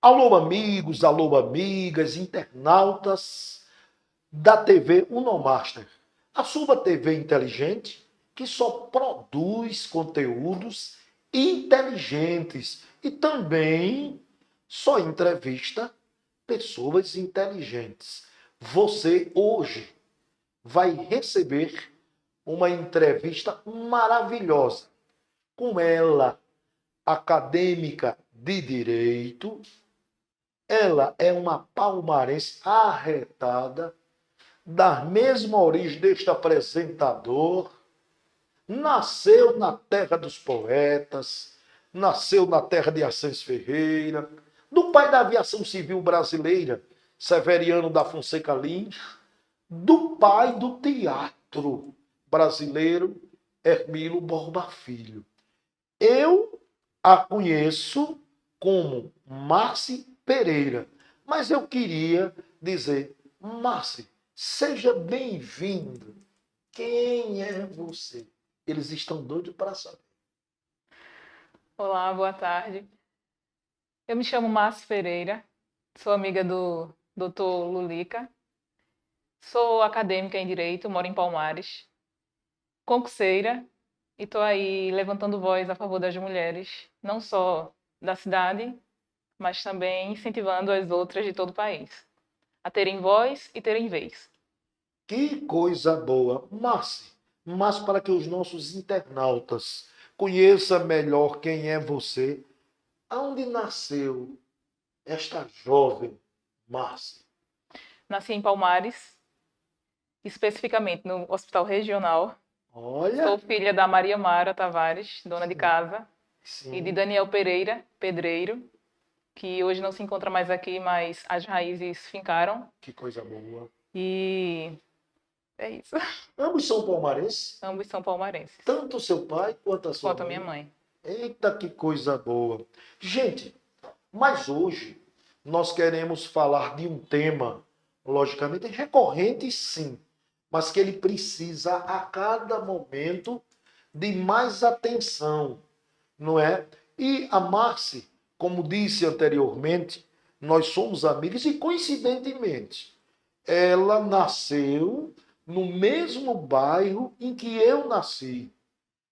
Alô, amigos, alô, amigas, internautas da TV Unomaster, a sua TV inteligente que só produz conteúdos inteligentes e também só entrevista pessoas inteligentes. Você hoje vai receber uma entrevista maravilhosa com ela, acadêmica de direito. Ela é uma palmarense arretada, da mesma origem deste apresentador, nasceu na terra dos poetas, nasceu na terra de Assis Ferreira, do pai da aviação civil brasileira, Severiano da Fonseca Lins, do pai do teatro brasileiro, Hermílio Borba Filho. Eu a conheço como Márcia Pereira, mas eu queria dizer, Márcia, seja bem-vindo. Quem é você? Eles estão doidos para saber. Olá, boa tarde. Eu me chamo Márcia Pereira, sou amiga do Dr. Lulica, sou acadêmica em Direito, moro em Palmares, concurseira e estou aí levantando voz a favor das mulheres, não só da cidade, mas também incentivando as outras de todo o país a terem voz e terem vez. Que coisa boa. Mas para que os nossos internautas conheçam melhor quem é você, aonde nasceu esta jovem Márcia? Nasci em Palmares, especificamente no Hospital Regional. Sou Olha, filha da Maria Mara Tavares, dona de casa, e de sim, Daniel Pereira, pedreiro, que hoje não se encontra mais aqui, mas as raízes fincaram. que coisa boa. E é isso. Ambos são palmarenses, Ambos são palmarenses, tanto seu pai quanto a sua quanto a minha mãe. mãe. Eita, que coisa boa. Gente, mas hoje nós queremos falar de um tema, logicamente, recorrente, sim, mas que ele precisa a cada momento de mais atenção, não é? E a Marci, como disse anteriormente, nós somos amigos e, coincidentemente, ela nasceu no mesmo bairro em que eu nasci.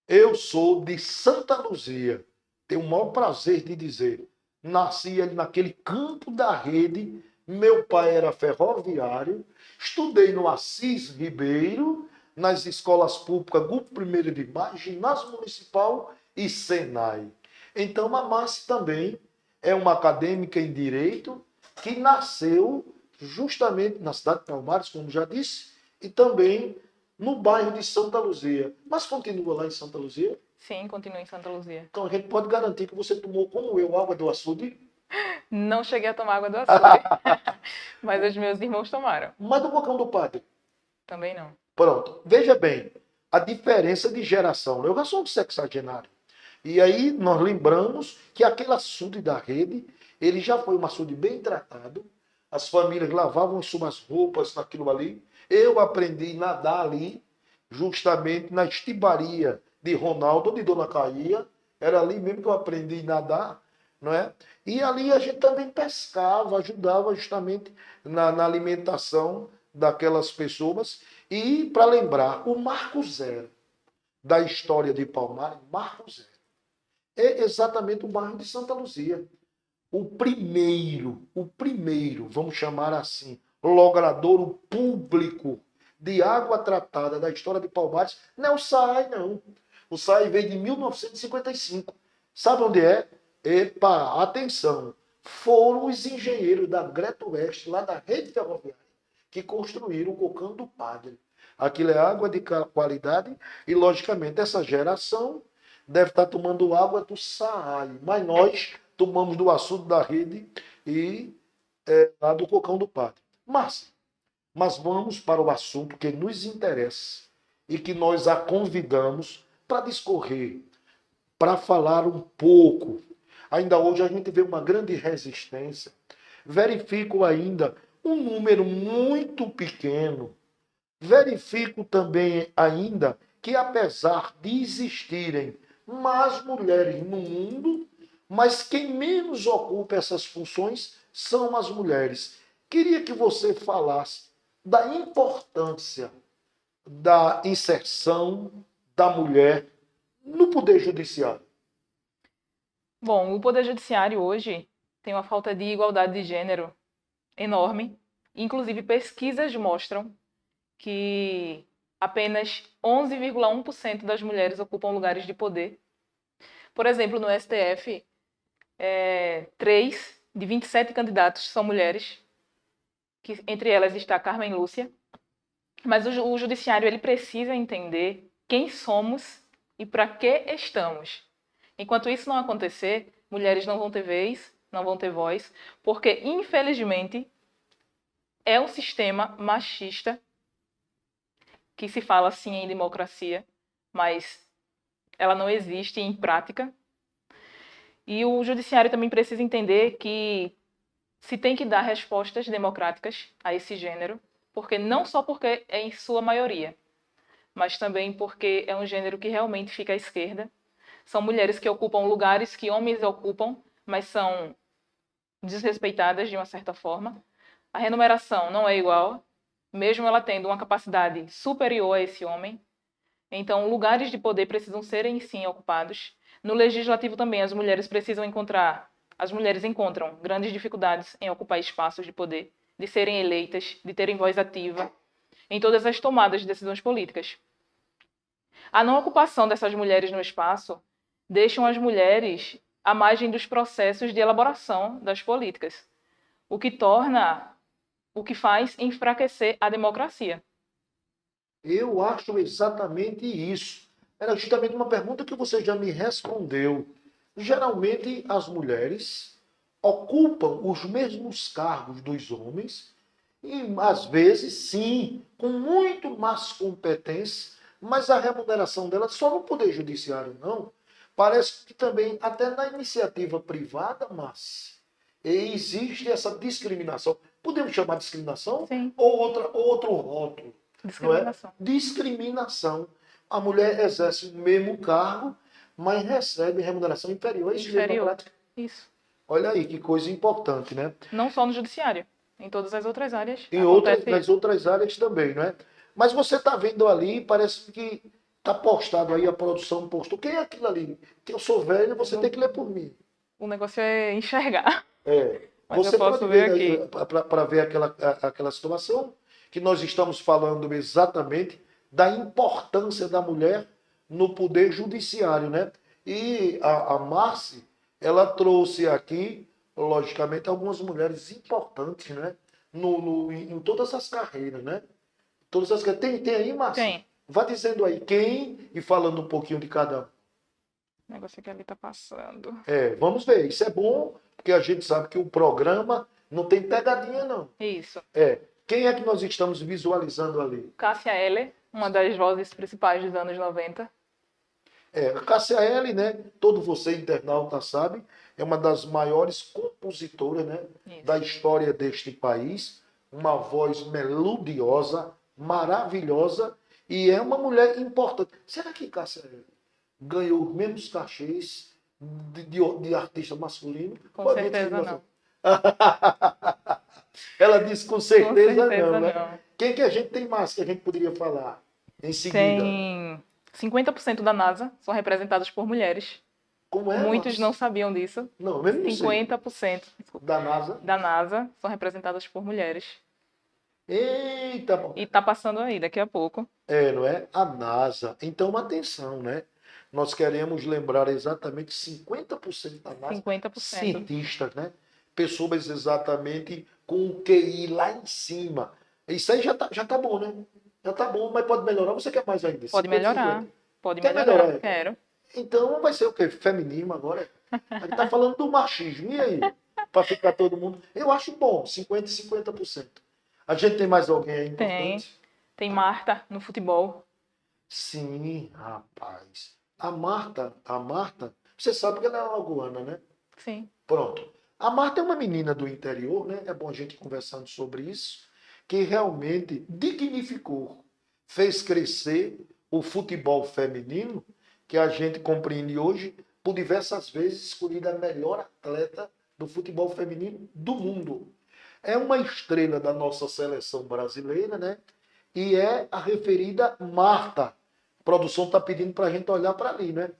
Eu sou de Santa Luzia. Tenho o maior prazer de dizer. Nasci ali naquele campo da rede. Meu pai era ferroviário. Estudei no Assis Ribeiro, nas escolas públicas Grupo 1º de Maio, Ginásio Municipal e Senai. Então, a Márcia também é uma acadêmica em Direito que nasceu justamente na cidade de Palmares, como já disse, e também no bairro de Santa Luzia. Mas continua lá em Santa Luzia? Sim, continuo em Santa Luzia. Então a gente pode garantir que você tomou, como eu, água do açude. Não cheguei a tomar água do açude, mas os meus irmãos tomaram. Mas do bocão do padre. Também não. Pronto. Veja bem, a diferença de geração. Eu já sou um sexagenário. E aí nós lembramos que aquele açude da rede, ele já foi um açude bem tratado. As famílias lavavam suas roupas naquilo ali. Eu aprendi a nadar ali, justamente na estibaria de Ronaldo, de Dona Caía. Era ali mesmo que eu aprendi a nadar, não é? E ali a gente também pescava, ajudava justamente na alimentação daquelas pessoas. E para lembrar, o Marco Zero da história de Palmares, Marco Zero, é exatamente o bairro de Santa Luzia. O primeiro, vamos chamar assim, logradouro público de água tratada da história de Palmares, não é o SAI, não. O SAI veio de 1955. Sabe onde é? Epa, atenção. Foram os engenheiros da Greta Oeste, lá da rede ferroviária, que construíram o Cocão do Padre. Aquilo é água de qualidade e, logicamente, essa geração deve estar tomando água do SAI. Mas nós tomamos do açude da rede e lá do Cocão do Padre. Mas vamos para o assunto que nos interessa e que nós a convidamos para discorrer, para falar um pouco. Ainda hoje a gente vê uma grande resistência. Verifico ainda um número muito pequeno. Verifico também ainda que, apesar de existirem mais mulheres no mundo, mas quem menos ocupa essas funções são as mulheres. Queria que você falasse da importância da inserção da mulher no Poder Judiciário. Bom, o Poder Judiciário hoje tem uma falta de igualdade de gênero enorme. Inclusive, pesquisas mostram que apenas 11,1% das mulheres ocupam lugares de poder. Por exemplo, no STF, 3 de 27 candidatos são mulheres, que entre elas está Carmen Lúcia. Mas o judiciário ele precisa entender quem somos e para que estamos. Enquanto isso não acontecer, mulheres não vão ter vez, não vão ter voz, porque, infelizmente, é um sistema machista que se fala assim em democracia, mas ela não existe em prática. E o judiciário também precisa entender que se tem que dar respostas democráticas a esse gênero, porque não só porque é em sua maioria, mas também porque é um gênero que realmente fica à esquerda. São mulheres que ocupam lugares que homens ocupam, mas são desrespeitadas de uma certa forma. A remuneração não é igual, mesmo ela tendo uma capacidade superior a esse homem. Então, lugares de poder precisam serem, sim, ocupados. No legislativo também, as mulheres encontram grandes dificuldades em ocupar espaços de poder, de serem eleitas, de terem voz ativa em todas as tomadas de decisões políticas. A não ocupação dessas mulheres no espaço deixam as mulheres à margem dos processos de elaboração das políticas, o que faz enfraquecer a democracia. Eu acho exatamente isso. Era justamente uma pergunta que você já me respondeu. Geralmente, as mulheres ocupam os mesmos cargos dos homens e, às vezes, sim, com muito mais competência, mas a remuneração delas só no Poder Judiciário, não. Parece que também, até na iniciativa privada, mas existe essa discriminação. Podemos chamar de discriminação? Sim. Ou outro rótulo? Discriminação. Não é? Discriminação. A mulher exerce o mesmo cargo, mas recebe remuneração inferior. Isso mesmo na prática. Isso. Olha aí, que coisa importante, né? Não só no judiciário, em todas as outras áreas. Nas outras áreas também, não é? Mas você está vendo ali, parece que está postado aí, a produção postou. Quem é aquilo ali? Que eu sou velho, você tem que ler por mim. O negócio é enxergar. É. Mas Você eu posso pode ver ver aqui. para ver aquela situação que nós estamos falando exatamente da importância da mulher no poder judiciário, né? E a Marci, ela trouxe aqui, logicamente, algumas mulheres importantes, né? Em todas as carreiras, né? Todas as carreiras. Tem aí, Marci? Tem. Vá dizendo aí quem e falando um pouquinho de cada um. O negócio que ali tá passando. Vamos ver. Isso é bom, porque a gente sabe que o programa não tem pegadinha, não. Isso. Quem é que nós estamos visualizando ali? Cássia Eller, uma das vozes principais dos anos 90. A Cássia Eller, né? Todo você internauta sabe, é uma das maiores compositoras, né, da história deste país. Uma voz melodiosa, maravilhosa, e é uma mulher importante. Será que Cássia Eller ganhou os mesmos cachês de artista masculino? Com certeza não. Ela disse com certeza, não, né? não. Quem que a gente tem mais que a gente poderia falar em seguida? Tem 50% da NASA são representados por mulheres. Como é? Muitos não sabiam disso. Não, mesmo 50% da NASA? Da NASA são representadas por mulheres. Eita! Bom. E tá passando aí daqui a pouco. Não é? A NASA. Então, atenção, né? Nós queremos lembrar exatamente 50% da NASA. 50%. Cientistas, né? Pessoas exatamente com o QI lá em cima. Isso aí já tá bom, né? Já tá bom, mas pode melhorar. Você quer mais ainda? Pode 50, melhorar. 50. Pode Quer melhorar. melhorar? Quero. Então vai ser o quê? Feminismo agora? A gente tá falando do machismo. E aí? Para ficar todo mundo. Eu acho bom, 50% e 50%. A gente tem mais alguém aí importante? Tem Marta no futebol. Sim, rapaz. A Marta, você sabe que ela é alagoana, né? Sim. Pronto. A Marta é uma menina do interior, né? É bom a gente ir conversando sobre isso, que realmente dignificou, fez crescer o futebol feminino, que a gente compreende hoje por diversas vezes escolhida a melhor atleta do futebol feminino do mundo. É uma estrela da nossa seleção brasileira, né? E é a referida Marta. A produção está pedindo para a gente olhar para ali, né?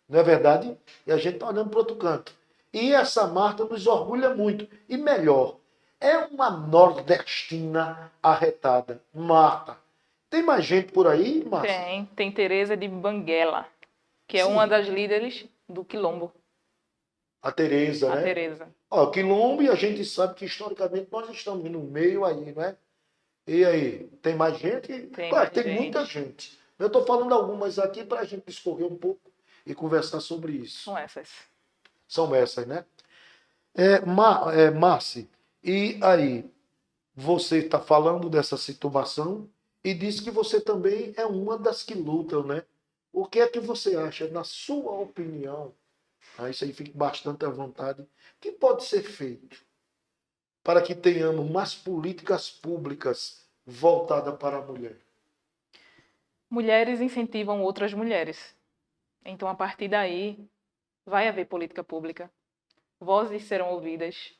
Não é verdade? E a gente está olhando para outro canto. E essa Marta nos orgulha muito. E melhor, é uma nordestina arretada. Marta. Tem mais gente por aí, Márcia? Tem Teresa de Banguela, que é uma Sim, das líderes do Quilombo, a Tereza, a né? Teresa. Ó, Quilombo, e a gente sabe que historicamente nós estamos no meio aí, né? E aí, tem mais gente? Tem Claro, mais tem muita gente. gente. Eu estou falando algumas aqui para a gente discorrer um pouco e conversar sobre isso. São essas. São essas, né? Márcia, e aí, você está falando dessa situação e disse que você também é uma das que lutam, né? O que é que você acha, na sua opinião, isso aí fique bastante à vontade, que pode ser feito para que tenhamos mais políticas públicas voltadas para a mulher? Mulheres incentivam outras mulheres. Então, a partir daí, vai haver política pública. Vozes serão ouvidas.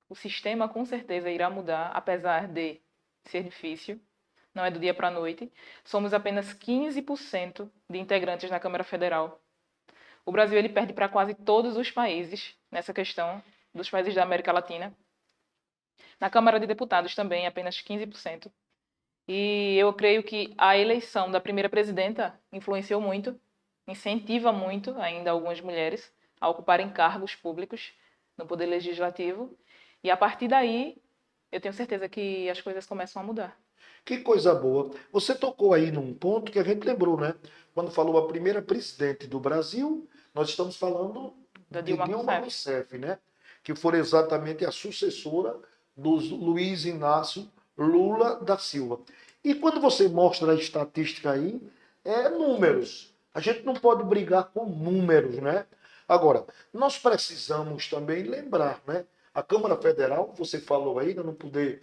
O sistema com certeza irá mudar, apesar de ser difícil. Não é do dia para a noite. Somos apenas 15% de integrantes na Câmara Federal. O Brasil ele perde para quase todos os países nessa questão, dos países da América Latina. Na Câmara de Deputados também, apenas 15%. E eu creio que a eleição da primeira presidenta influenciou muito, incentiva muito ainda algumas mulheres a ocuparem cargos públicos no Poder Legislativo. E a partir daí, eu tenho certeza que as coisas começam a mudar. Que coisa boa. Você tocou aí num ponto que a gente lembrou, né? Quando falou a primeira presidente do Brasil, nós estamos falando Da de Dilma Dilma Rousseff. Rousseff, né? Que foi exatamente a sucessora do Luiz Inácio Lula da Silva. E quando você mostra a estatística aí, é números. A gente não pode brigar com números, né? Agora, nós precisamos também lembrar, né? A Câmara Federal, você falou aí, de não poder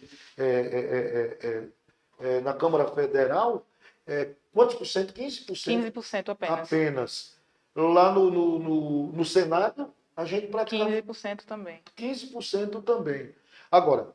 na Câmara Federal, quantos por cento? 15% 15% apenas. apenas. Lá no Senado, a gente praticamente 15% também. 15% também. Agora,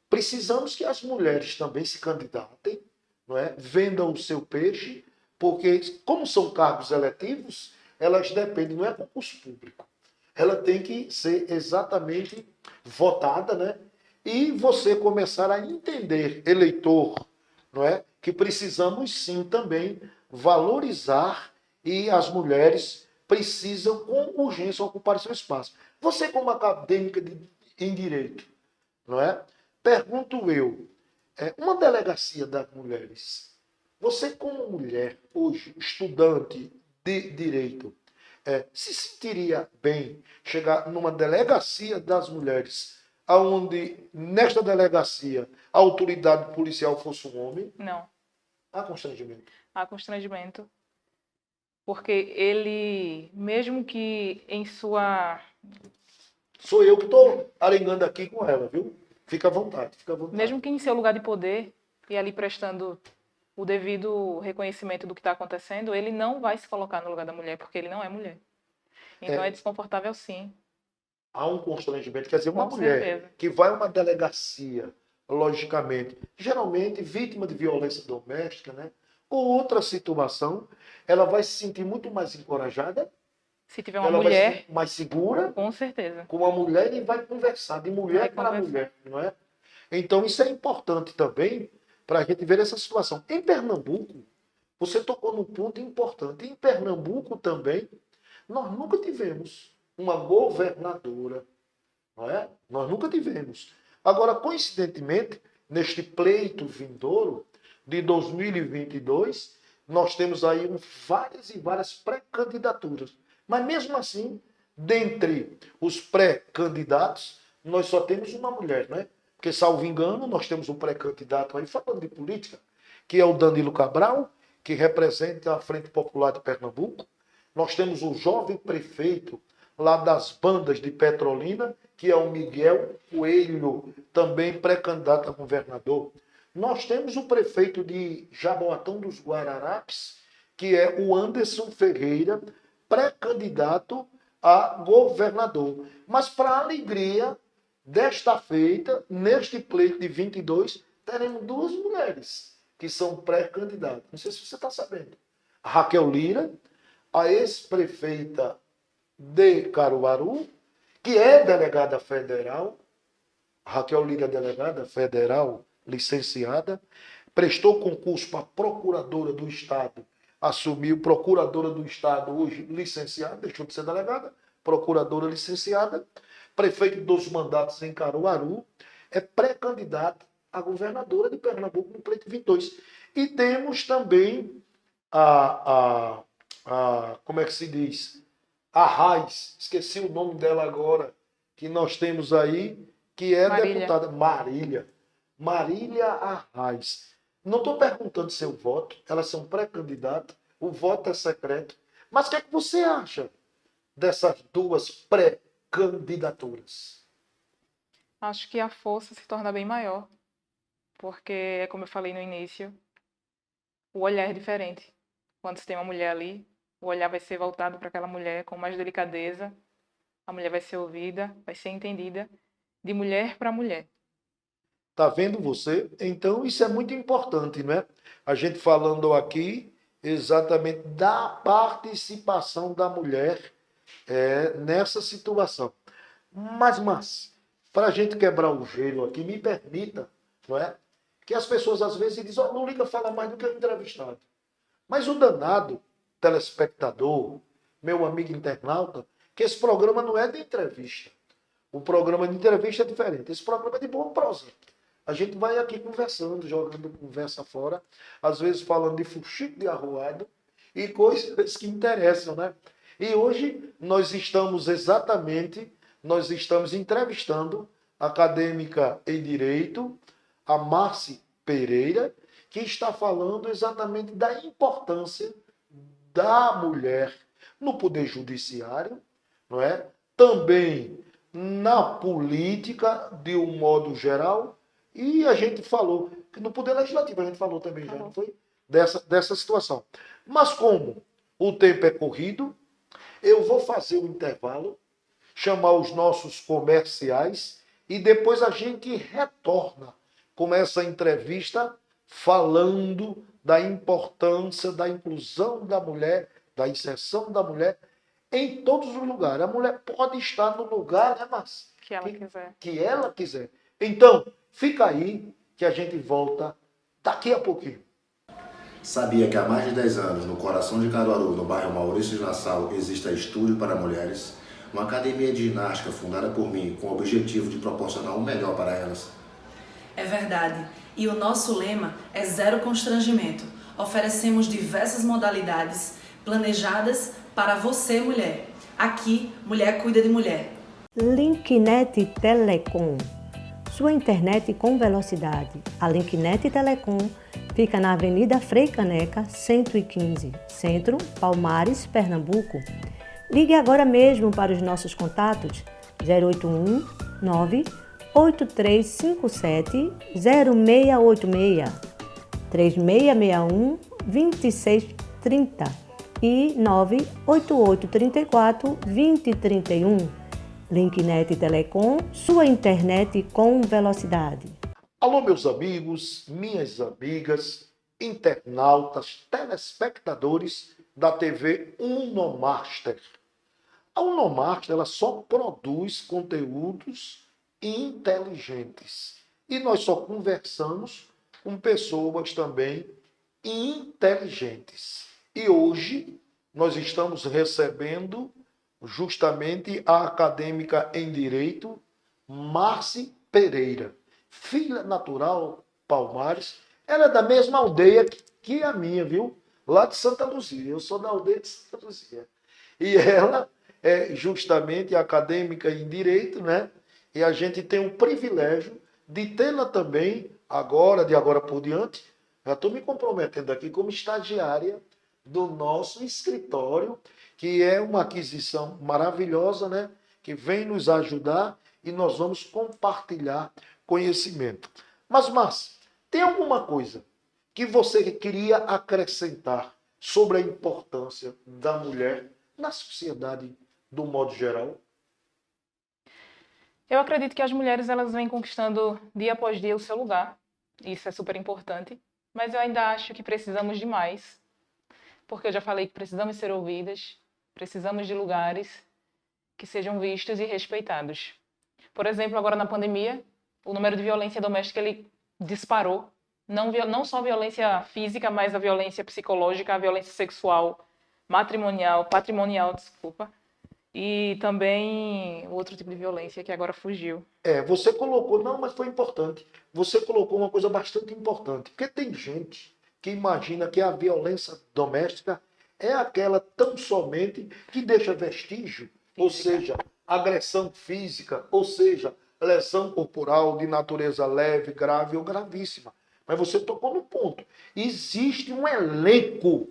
precisamos que as mulheres também se candidatem, não é? Vendam o seu peixe, porque, como são cargos eletivos, elas dependem, não é concurso público. Ela tem que ser exatamente votada, né? E você começar a entender, eleitor, não é? Que precisamos sim também valorizar e as mulheres precisam com urgência ocupar seu espaço. Você como acadêmica em direito, não é? Pergunto eu, uma delegacia das mulheres, você como mulher hoje, estudante de direito, se sentiria bem chegar numa delegacia das mulheres, aonde nesta delegacia a autoridade policial fosse um homem? Não. Há constrangimento. Há constrangimento. Porque ele, mesmo que em sua. Sou eu que estou arengando aqui com ela, viu? Fica à vontade, fica à vontade. Mesmo que em seu lugar de poder, e ali prestando o devido reconhecimento do que está acontecendo, ele não vai se colocar no lugar da mulher, porque ele não é mulher. Então é desconfortável sim. Há um constrangimento. Quer dizer, uma Com mulher certeza. que vai a uma delegacia, logicamente, geralmente vítima de violência doméstica, né? Ou outra situação, ela vai se sentir muito mais encorajada, Se tiver uma ela vai se mulher, sentir mais segura com certeza. com a mulher e vai conversar de mulher Vai para conversar. mulher, não é? Então, isso é importante também para a gente ver essa situação. Em Pernambuco, você tocou num ponto importante. Em Pernambuco também, nós nunca tivemos uma governadora, não é? Nós nunca tivemos. Agora, coincidentemente, neste pleito vindouro de 2022, nós temos aí várias e várias pré-candidaturas. Mas mesmo assim, dentre os pré-candidatos, nós só temos uma mulher, né? Porque, salvo engano, nós temos um pré-candidato aí, falando de política, que é o Danilo Cabral, que representa a Frente Popular de Pernambuco. Nós temos o jovem prefeito lá das Bandas de Petrolina, que é o Miguel Coelho, também pré-candidato a governador. Nós temos o prefeito de Jaboatão dos Guararapes, que é o Anderson Ferreira, pré-candidato a governador. Mas, para a alegria desta feita, neste pleito de 22, teremos duas mulheres que são pré-candidatas. Não sei se você está sabendo. A Raquel Lira, a ex-prefeita de Caruaru, que é delegada federal. A Raquel Lira é delegada federal, licenciada, prestou concurso para procuradora do Estado, assumiu procuradora do Estado, hoje licenciada, deixou de ser delegada, procuradora licenciada, prefeito dos mandatos em Caruaru, é pré-candidata a governadora de Pernambuco no pleito 22. E temos também como é que se diz? A Raiz, esqueci o nome dela agora, que nós temos aí, que é Marília. deputada Marília Arraes. Não estou perguntando seu voto, elas são pré-candidatas, o voto é secreto. Mas o que é que você acha dessas duas pré-candidaturas? Acho que a força se torna bem maior, porque, como eu falei no início, o olhar é diferente. Quando você tem uma mulher ali, o olhar vai ser voltado para aquela mulher com mais delicadeza, a mulher vai ser ouvida, vai ser entendida, de mulher para mulher. Tá vendo você? Então, isso é muito importante, não é? A gente falando aqui exatamente da participação da mulher nessa situação. Mas, para a gente quebrar o gelo aqui, me permita, não é? Que as pessoas às vezes dizem, oh, Lula fala mais do que o entrevistado. Mas o danado telespectador, meu amigo internauta, que esse programa não é de entrevista. O programa de entrevista é diferente. Esse programa é de boa prosa. A gente vai aqui conversando, jogando conversa fora, às vezes falando de fuxico de arruado e coisas que interessam, né? E hoje nós estamos entrevistando a acadêmica em Direito, a Marci Pereira, que está falando exatamente da importância da mulher no Poder Judiciário, não é? Também na política, de um modo geral, e a gente falou, que no Poder Legislativo a gente falou também já, não foi? Dessa situação. Mas como o tempo é corrido, eu vou fazer um intervalo, chamar os nossos comerciais e depois a gente retorna com essa entrevista falando da importância da inclusão da mulher, da inserção da mulher em todos os lugares. A mulher pode estar no lugar, né, Márcia? Que ela quiser. Que ela quiser. Então, fica aí que a gente volta daqui a pouquinho. Sabia que há mais de 10 anos, no coração de Caruaru, no bairro Maurício de Nassau, existe a Estúdio para Mulheres, uma academia de ginástica fundada por mim com o objetivo de proporcionar o melhor para elas. É verdade. E o nosso lema é zero constrangimento. Oferecemos diversas modalidades planejadas para você, mulher. Aqui, mulher cuida de mulher. Linknet Telecom. Sua internet com velocidade. A Linknet Telecom fica na Avenida Frei Caneca, 115, Centro, Palmares, Pernambuco. Ligue agora mesmo para os nossos contatos 081 98357 0686 3661 2630 e 98834 2031. Linknet Telecom, sua internet com velocidade. Alô, meus amigos, minhas amigas, internautas, telespectadores da TV Unomaster. A Unomaster, ela só produz conteúdos inteligentes. E nós só conversamos com pessoas também inteligentes. E hoje nós estamos recebendo justamente a acadêmica em Direito, Marci Pereira, filha natural Palmares. Ela é da mesma aldeia que a minha, viu? Lá de Santa Luzia. Eu sou da aldeia de Santa Luzia. E ela é justamente acadêmica em Direito, né? E a gente tem o privilégio de tê-la também, de agora por diante, já estou me comprometendo aqui como estagiária do nosso escritório, que é uma aquisição maravilhosa, né? Que vem nos ajudar e nós vamos compartilhar conhecimento. Mas, tem alguma coisa que você queria acrescentar sobre a importância da mulher na sociedade do modo geral? Eu acredito que as mulheres elas vêm conquistando dia após dia o seu lugar. Isso é super importante. Mas eu ainda acho que precisamos de mais. Porque eu já falei que precisamos ser ouvidas, precisamos de lugares que sejam vistos e respeitados. Por exemplo, agora na pandemia, o número de violência doméstica ele disparou. Não só a violência física, mas a violência psicológica, a violência sexual, patrimonial, desculpa. E também o outro tipo de violência que agora fugiu. Você colocou, não, mas foi importante. Você colocou uma coisa bastante importante, porque tem gente que imagina que a violência doméstica é aquela tão somente que deixa vestígio, ou seja, agressão física, ou seja, lesão corporal de natureza leve, grave ou gravíssima. Mas você tocou no ponto. Existe um elenco,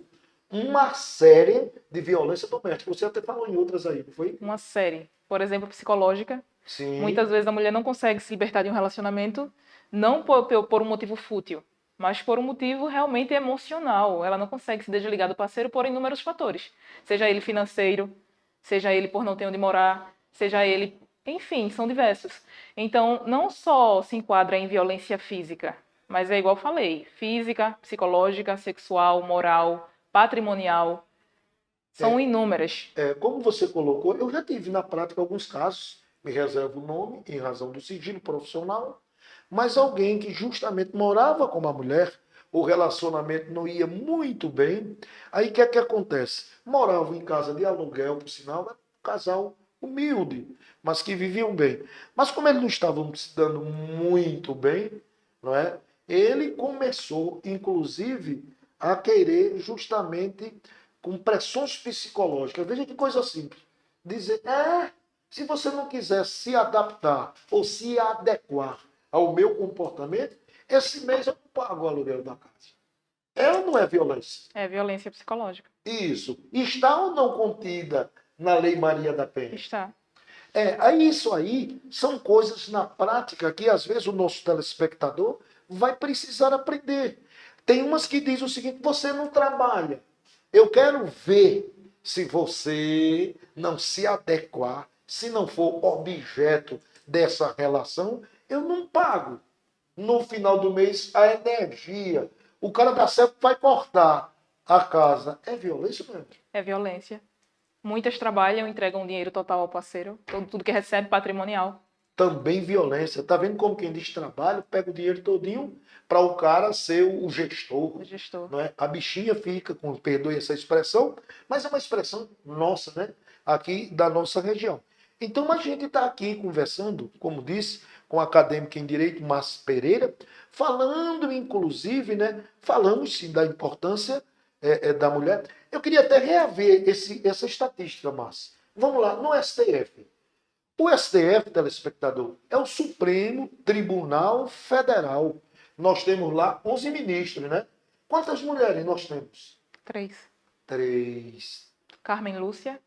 uma série de violência doméstica. Você até falou em outras aí, não foi? Uma série, por exemplo, psicológica. Sim. Muitas vezes a mulher não consegue se libertar de um relacionamento, não por um motivo fútil, mas por um motivo realmente emocional. Ela não consegue se desligar do parceiro por inúmeros fatores. Seja ele financeiro, seja ele por não ter onde morar, seja ele... Enfim, são diversos. Então, não só se enquadra em violência física, mas é igual eu falei, física, psicológica, sexual, moral, patrimonial. São inúmeras. Como você colocou, eu já tive na prática alguns casos, me reservo o nome em razão do sigilo profissional, mas alguém que justamente morava com uma mulher, o relacionamento não ia muito bem, aí o que é que acontece? Moravam em casa de aluguel, por sinal, era um casal humilde, mas que viviam bem. Mas como eles não estavam se dando muito bem, não é? Ele começou, inclusive, a querer justamente com pressões psicológicas. Veja que coisa simples. Dizer, se você não quiser se adaptar ou se adequar ao meu comportamento, esse mês eu não pago o aluguel da casa. É ou não é violência? É violência psicológica. Isso. Está ou não contida na Lei Maria da Penha? Está. Isso aí são coisas na prática que às vezes o nosso telespectador vai precisar aprender. Tem umas que diz o seguinte, você não trabalha. Eu quero ver se você não se adequar, se não for objeto dessa relação, eu não pago. No final do mês, a energia. O cara da CEP vai cortar a casa. É violência mesmo? É violência. Muitas trabalham, entregam dinheiro total ao parceiro, tudo que recebe patrimonial. Também violência. Tá vendo como quem diz trabalho, pega o dinheiro todinho para o cara ser o gestor. O gestor. Não é? A bichinha fica, perdoe essa expressão, mas é uma expressão nossa, né? Aqui da nossa região. Então a gente está aqui conversando, como disse, com a acadêmica em Direito, Márcia Pereira, falando inclusive, né? Falamos sim da importância da mulher. Eu queria até reaver essa estatística, Márcia. Vamos lá, no STF. O STF, telespectador, é o Supremo Tribunal Federal. Nós temos lá 11 ministros, né? Quantas mulheres nós temos? 3. 3. Carmen Lúcia.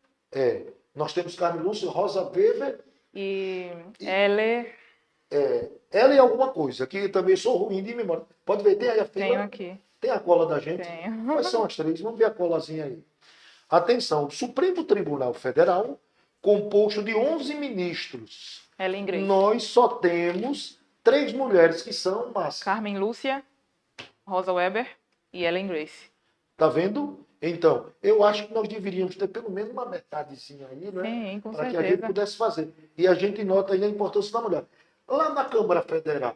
Nós temos Carmen Lúcia, Rosa Weber. E ela... Ela é alguma coisa, que também sou ruim de memória. Pode ver, tem aí a fila? Tenho aqui. Tem a cola da gente? Tenho. Quais são as 3? Vamos ver a colazinha aí. Atenção, o Supremo Tribunal Federal, composto de 11 ministros. Ellen Grace. Nós só temos 3 mulheres que são Márcia. Carmen Lúcia, Rosa Weber e Ellen Grace. Tá vendo? Então, eu acho que nós deveríamos ter pelo menos uma metadezinha aí, né? Sim, com para que a certeza. gente pudesse fazer. E a gente nota aí a importância da mulher. Lá na Câmara Federal,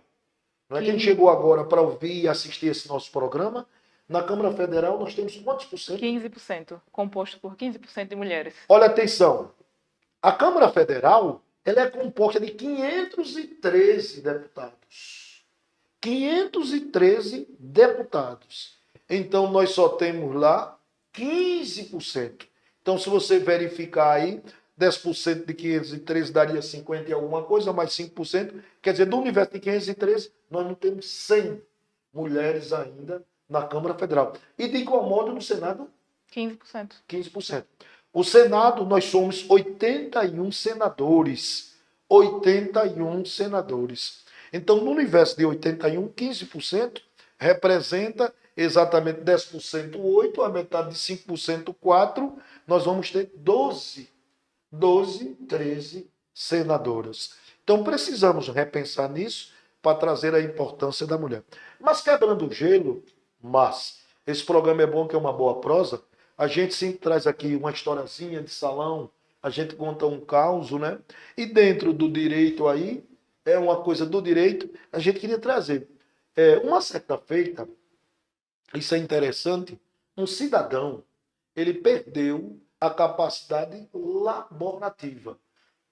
não é? Quem chegou agora para ouvir e assistir esse nosso programa, na Câmara Federal nós temos quantos por cento? 15%, composto por 15% de mulheres. Olha, atenção. A Câmara Federal, ela é composta de 513 deputados. 513 deputados. Então, nós só temos lá 15%. Então, se você verificar aí, 10% de 513 daria 50 e alguma coisa, mais 5%. Quer dizer, do universo de 513, nós não temos 100 mulheres ainda na Câmara Federal. E de igual modo no Senado, 15%. 15%. O Senado, nós somos 81 senadores. 81 senadores. Então, no universo de 81, 15% representa exatamente 10% 8, a metade de 5% 4, nós vamos ter 12 12, 13 senadoras. Então precisamos repensar nisso para trazer a importância da mulher. Mas quebrando o gelo, esse programa é bom que é uma boa prosa, a gente sempre traz aqui uma historiazinha de salão, a gente conta um caos, né? E dentro do direito aí, é uma coisa do direito, a gente queria trazer. Uma certa feita, isso é interessante, um cidadão, ele perdeu a capacidade laborativa.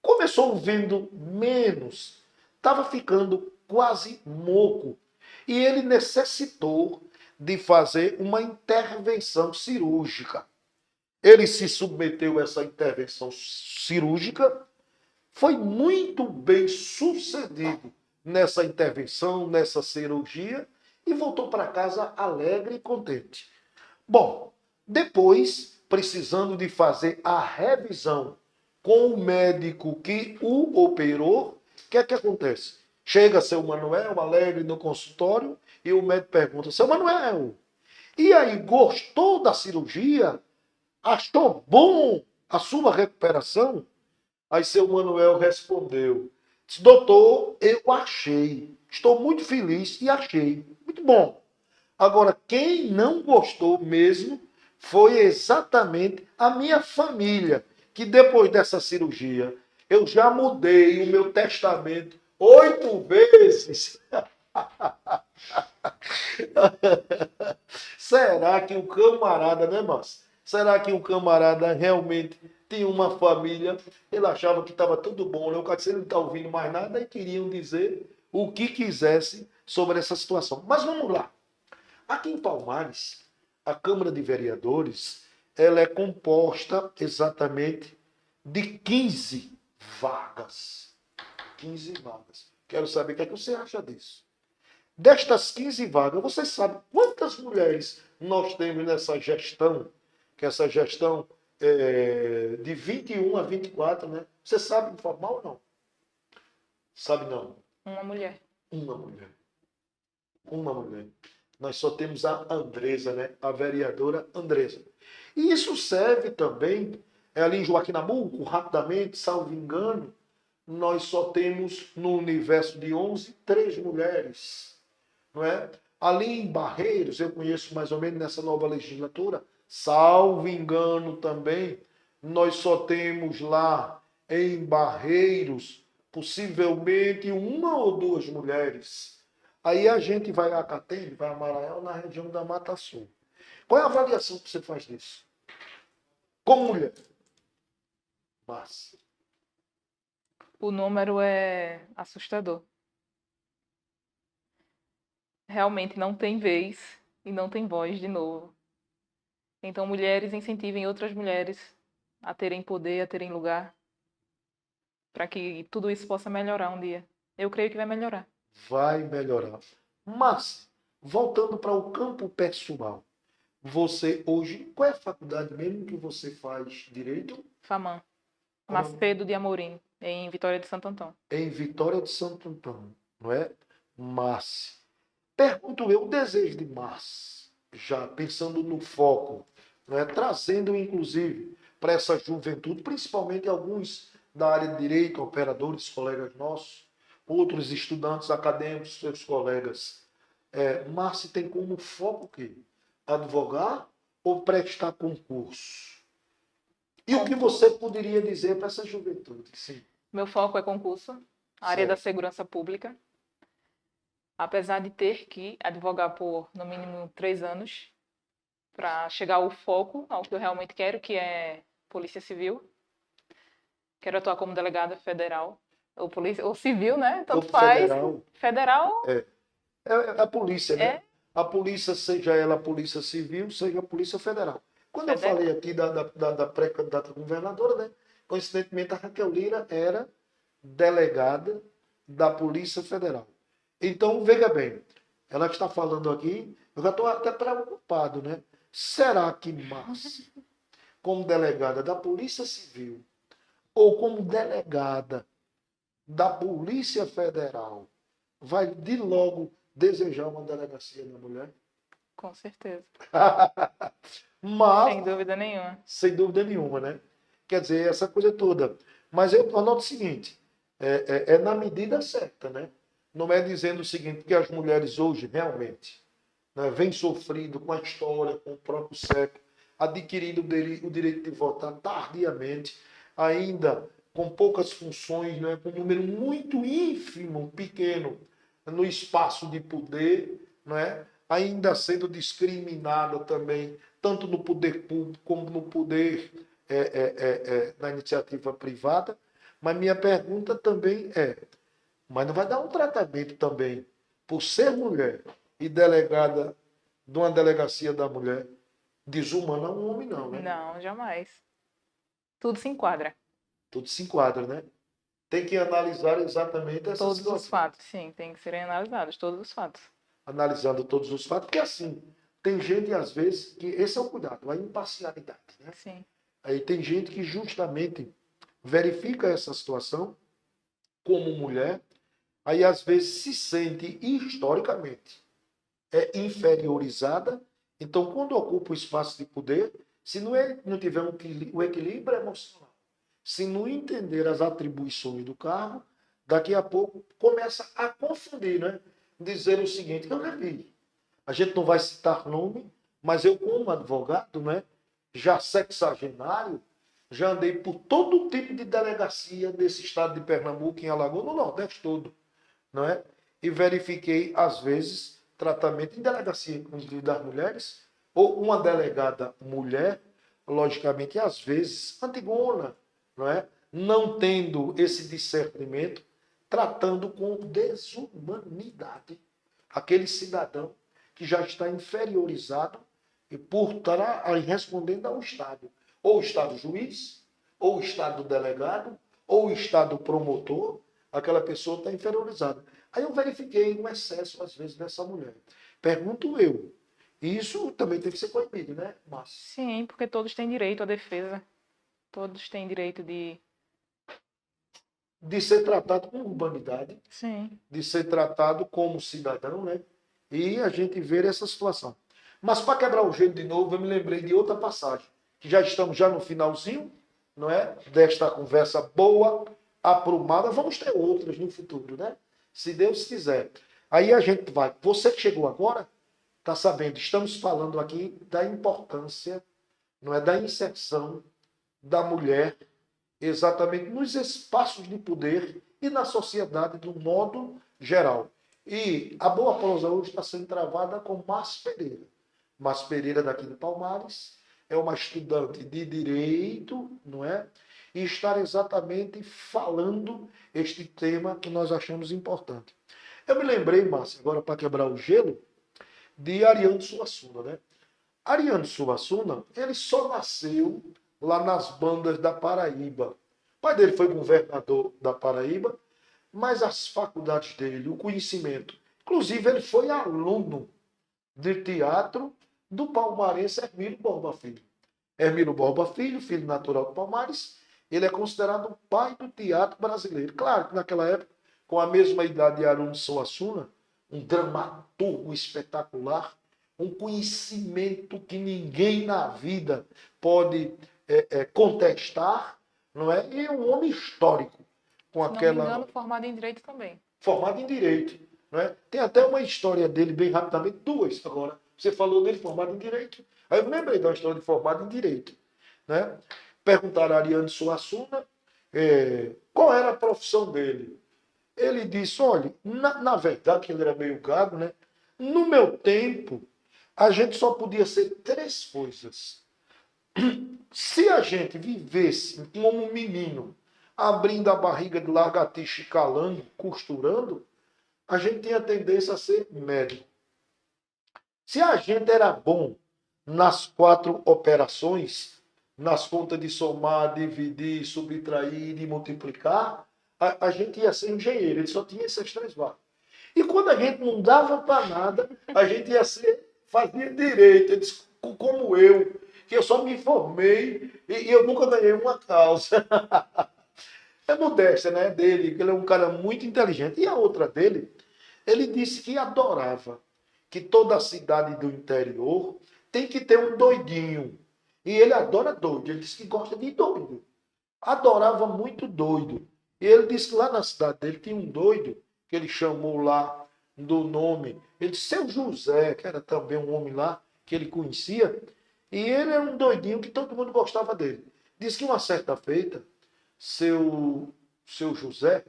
Começou vendo menos, estava ficando quase moco. E ele necessitou de fazer uma intervenção cirúrgica. Ele se submeteu a essa intervenção cirúrgica, foi muito bem sucedido nessa intervenção, nessa cirurgia, e voltou para casa alegre e contente. Bom, depois, precisando de fazer a revisão com o médico que o operou, o que é que acontece? Chega seu Manuel alegre no consultório e o médico pergunta, seu Manuel, e aí, gostou da cirurgia? Achou bom a sua recuperação? Aí seu Manuel respondeu, disse, doutor, eu achei, estou muito feliz e achei, muito bom. Agora, quem não gostou mesmo foi exatamente a minha família, que depois dessa cirurgia, eu já mudei o meu testamento 8 vezes. Será que o camarada, né, Márcio? Será que o camarada realmente tinha uma família? Ele achava que estava tudo bom, né? O cara disse, ele não está ouvindo mais nada e queriam dizer o que quisesse sobre essa situação. Mas vamos lá. Aqui em Palmares, a Câmara de Vereadores, ela é composta exatamente de 15 vagas. 15 vagas. Quero saber o que é que você acha disso. Destas 15 vagas, você sabe quantas mulheres nós temos nessa gestão? Que essa gestão é de 21 a 24, né? Você sabe informar ou não? Sabe não? Uma mulher. Uma mulher. Uma mulher. Nós só temos a Andresa, né? A vereadora Andresa. E isso serve também, ali em Joaquim Nabuco, rapidamente, salvo engano, nós só temos no universo de 11, 3 mulheres. Não é? Ali em Barreiros, eu conheço mais ou menos nessa nova legislatura, salvo engano também, nós só temos lá em Barreiros, possivelmente 1 ou 2 mulheres. Aí a gente vai a Catende, vai a Maranhão, na região da Mata Sul. Qual é a avaliação que você faz disso? Como mulher? Mas O número é assustador. Realmente não tem vez e não tem voz de novo. Então, mulheres incentivem outras mulheres a terem poder, a terem lugar, para que tudo isso possa melhorar um dia. Eu creio que vai melhorar. vai melhorar. Mas, voltando para o campo pessoal, você hoje, qual é a faculdade mesmo que você faz direito? FAMAN, Como? Macedo de Amorim, em Vitória de Santo Antão. Em Vitória de Santo Antão, não é? Mas, pergunto eu, o desejo de Márcia, já pensando no foco, não é? Trazendo inclusive para essa juventude, principalmente alguns da área de direito, operadores, colegas nossos, outros estudantes acadêmicos, seus colegas. Márcia tem como foco o quê? Advogar ou prestar concurso? E o que você poderia dizer para essa juventude? Sim. Meu foco é concurso, a área da Certo. segurança pública. Apesar de ter que advogar por, no mínimo, 3 anos, para chegar ao foco, ao que eu realmente quero, que é Polícia Civil. Quero atuar como delegada federal, ou polícia, ou civil, né? Tanto Ou faz. federal. Federal É a polícia, né? é A polícia, seja ela a polícia civil, seja a polícia federal. Quando eu Federal. falei aqui da pré-candidata governadora, né? Coincidentemente a Raquel Lira era delegada da Polícia Federal. Então, veja bem, ela está falando aqui, eu já estou até preocupado, né? Será que Márcia, como delegada da Polícia Civil, ou como delegada da Polícia Federal, vai de logo desejar uma delegacia da mulher? Com certeza. Mas, Sem dúvida nenhuma. sem dúvida nenhuma, né? Quer dizer, essa coisa toda. Mas eu anoto o seguinte, é na medida certa, né? Não é dizendo o seguinte, que as mulheres hoje realmente, né, vêm sofrido com a história, com o próprio século, adquirindo o direito de votar tardiamente, ainda com poucas funções, né, com um número muito ínfimo, pequeno, no espaço de poder, né, ainda sendo discriminada também, tanto no poder público como no poder na iniciativa privada. Mas minha pergunta também mas não vai dar um tratamento também, por ser mulher e delegada de uma delegacia da mulher, desumana um homem, não, né? Não, jamais. Tudo se enquadra. Tudo se enquadra, né? Tem que analisar exatamente essa Todos os situação. fatos, sim, tem que serem analisados, todos os fatos. Analisando todos os fatos, porque assim, tem gente, às vezes, que esse é o cuidado, a imparcialidade, né? Sim. Aí tem gente que justamente verifica essa situação como mulher, aí às vezes se sente historicamente inferiorizada. Então, quando ocupa o espaço de poder, se não tiver o equilíbrio emocional, se não entender as atribuições do cargo, daqui a pouco começa a confundir, né? Dizer o seguinte, que eu já vi. A gente não vai citar nome, mas eu, como advogado, né, já sexagenário, já andei por todo tipo de delegacia desse estado de Pernambuco, em Alagoas, no Nordeste todo, não é? E verifiquei, às vezes, tratamento em delegacia, inclusive das mulheres, ou uma delegada mulher, logicamente, às vezes, antigona, não é? Não tendo esse discernimento, tratando com desumanidade aquele cidadão que já está inferiorizado e por estar respondendo ao Estado. Ou o Estado juiz, ou o Estado delegado, ou o Estado promotor, aquela pessoa está inferiorizada. Aí eu verifiquei um excesso, às vezes, dessa mulher. Pergunto eu. Isso também tem que ser coibido, né, Márcio? Sim, porque todos têm direito à defesa. Todos têm direito De ser tratado com urbanidade, Sim. de ser tratado como cidadão, né? E a gente ver essa situação. Mas para quebrar o gelo de novo, eu me lembrei de outra passagem, que já estamos no finalzinho, não é? Desta conversa boa, aprumada. Vamos ter outras no futuro, né? Se Deus quiser. Aí a gente vai. Você que chegou agora, está sabendo, estamos falando aqui da importância, não é, da inserção da mulher exatamente nos espaços de poder e na sociedade de um modo geral. E a boa prosa hoje está sendo travada com Márcia Pereira. Márcia Pereira, daqui de Palmares, é uma estudante de direito, não é? E estar exatamente falando este tema que nós achamos importante. Eu me lembrei, Márcia, agora para quebrar o gelo, de Ariano Suassuna, né? Ariano Suassuna, ele só nasceu lá nas bandas da Paraíba. O pai dele foi governador da Paraíba, mas as faculdades dele, o conhecimento, inclusive ele foi aluno de teatro do palmarense Hermílio Borba Filho. Hermílio Borba Filho, filho natural de Palmares, ele é considerado o pai do teatro brasileiro. Claro que naquela época, com a mesma idade de Ariano Suassuna, um dramaturgo espetacular, um conhecimento que ninguém na vida pode contestar, não é? E um homem histórico, com Se não me aquela engano, formado em direito também. formado em direito, não é? Tem até uma história dele bem rapidamente, duas agora. Você falou dele formado em direito, aí eu me lembrei da história de formado em direito, né? Perguntaram a Ariano Suassuna qual era a profissão dele. Ele disse, olha, na verdade, que ele era meio gago, né? No meu tempo, a gente só podia ser três coisas. Se a gente vivesse como um menino, abrindo a barriga de lagartixa e calando, costurando, a gente tinha tendência a ser médico. Se a gente era bom nas quatro operações, nas contas de somar, dividir, subtrair e multiplicar, a gente ia ser engenheiro, ele só tinha essas três vagas. E quando a gente não dava para nada, a gente fazia direito, ele disse, como eu, que eu só me formei e eu nunca ganhei uma causa. É modéstia, né, dele, que ele é um cara muito inteligente. E a outra dele, ele disse que adorava que toda a cidade do interior tem que ter um doidinho. E ele adora doido, ele disse que gosta de doido. adorava muito doido. E ele disse que lá na cidade dele tinha um doido, que ele chamou lá do nome. Ele disse, seu José, que era também um homem lá, que ele conhecia. E ele era um doidinho que todo mundo gostava dele. Diz que uma certa feita, seu José,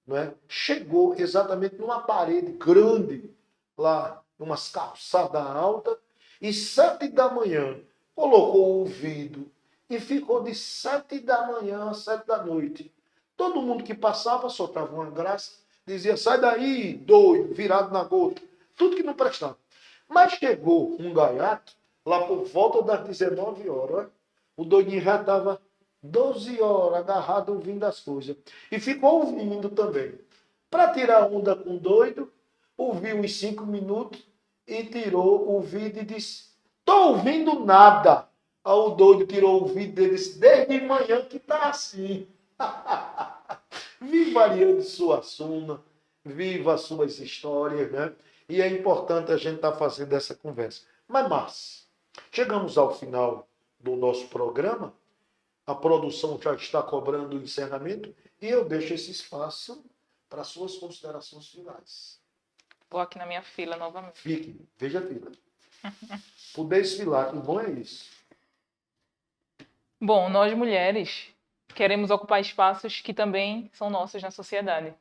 não é, chegou exatamente numa parede grande, lá, numas calçadas altas, e 7 da manhã colocou o ouvido e ficou de 7 da manhã a 7 da noite. Todo mundo que passava soltava uma graça, dizia, sai daí, doido, virado na gota. Tudo que não prestava. Mas chegou um gaiato, lá por volta das 19 horas, o doidinho já estava 12 horas agarrado ouvindo as coisas. E ficou ouvindo também. Para tirar onda com o doido, ouviu uns 5 minutos e tirou o ouvido e disse, estou ouvindo nada. Aí o doido tirou o ouvido dele e disse, desde manhã que está assim. Viva Ariane Suassuna, viva as suas histórias, né? E é importante a gente estar fazendo essa conversa. Mas, chegamos ao final do nosso programa, a produção já está cobrando o encerramento e eu deixo esse espaço para suas considerações finais. Estou aqui na minha fila novamente. Fique, veja a fila. Poder desfilar, que bom é isso. Bom, nós mulheres queremos ocupar espaços que também são nossos na sociedade.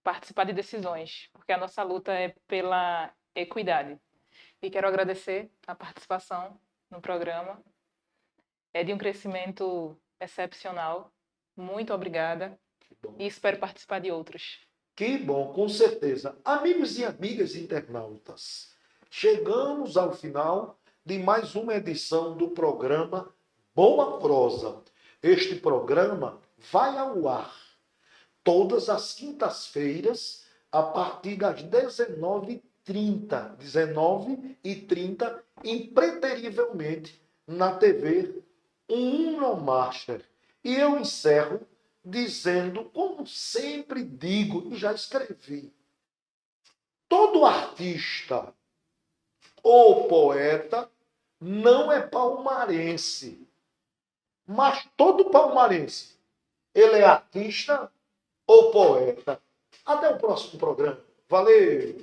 Participar de decisões, porque a nossa luta é pela equidade. E quero agradecer a participação no programa. É de um crescimento excepcional. Muito obrigada. E espero participar de outros. Que bom, com certeza. Amigos e amigas internautas, chegamos ao final de mais uma edição do programa Boa Prosa. Este programa vai ao ar todas as quintas-feiras, a partir das 19h30. 19h30, impreterivelmente, na TV Unomaster. E eu encerro dizendo, como sempre digo, e já escrevi, todo artista ou poeta não é palmarense. Mas todo palmarense, ele é artista ou poeta. Até o próximo programa. Valeu!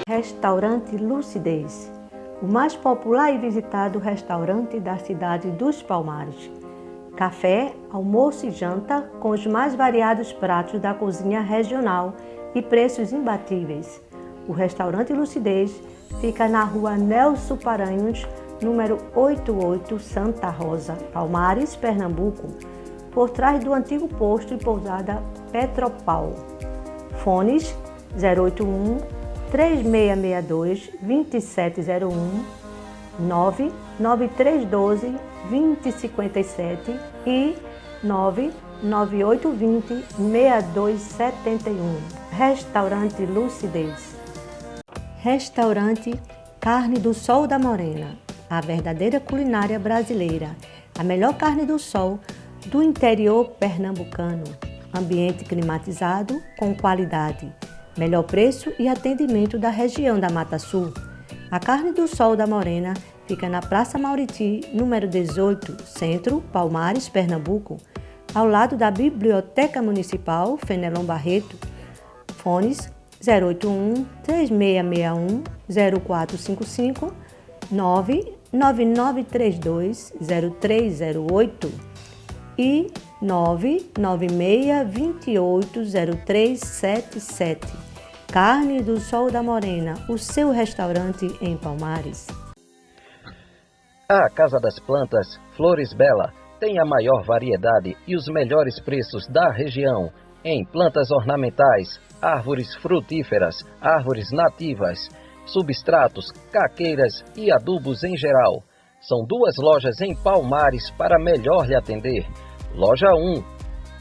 Restaurante Lucidez, o mais popular e visitado restaurante da cidade dos Palmares. Café, almoço e janta com os mais variados pratos da cozinha regional e preços imbatíveis. O Restaurante Lucidez fica na rua Nelson Paranhos, número 88, Santa Rosa, Palmares, Pernambuco, por trás do antigo posto e pousada Petropau. Fones 081 3662 2701 99312 2057 e 99820 6271. Restaurante Lucidez. Restaurante Carne do Sol da Morena, a verdadeira culinária brasileira, a melhor carne do sol do interior pernambucano, ambiente climatizado com qualidade, melhor preço e atendimento da região da Mata Sul. A Carne do Sol da Morena fica na Praça Mauriti, número 18, Centro, Palmares, Pernambuco, ao lado da Biblioteca Municipal Fenelon Barreto. Fones 081 3661 0455 99932 0308 e 99628 0377. Carne do Sol da Morena, o seu restaurante em Palmares. A Casa das Plantas Flores Bela tem a maior variedade e os melhores preços da região em plantas ornamentais, árvores frutíferas, árvores nativas, substratos, caqueiras e adubos em geral. São 2 lojas em Palmares para melhor lhe atender. Loja 1,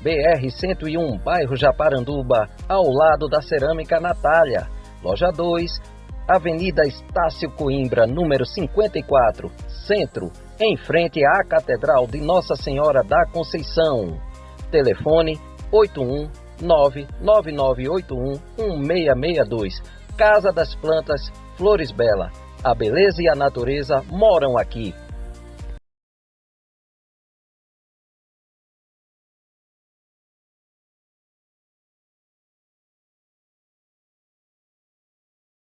BR-101, bairro Japaranduba, ao lado da Cerâmica Natália. Loja 2, Avenida Estácio Coimbra, número 54, Centro, em frente à Catedral de Nossa Senhora da Conceição. Telefone 81 99981 1662. Casa das Plantas Flores Bela. A beleza e a natureza moram aqui.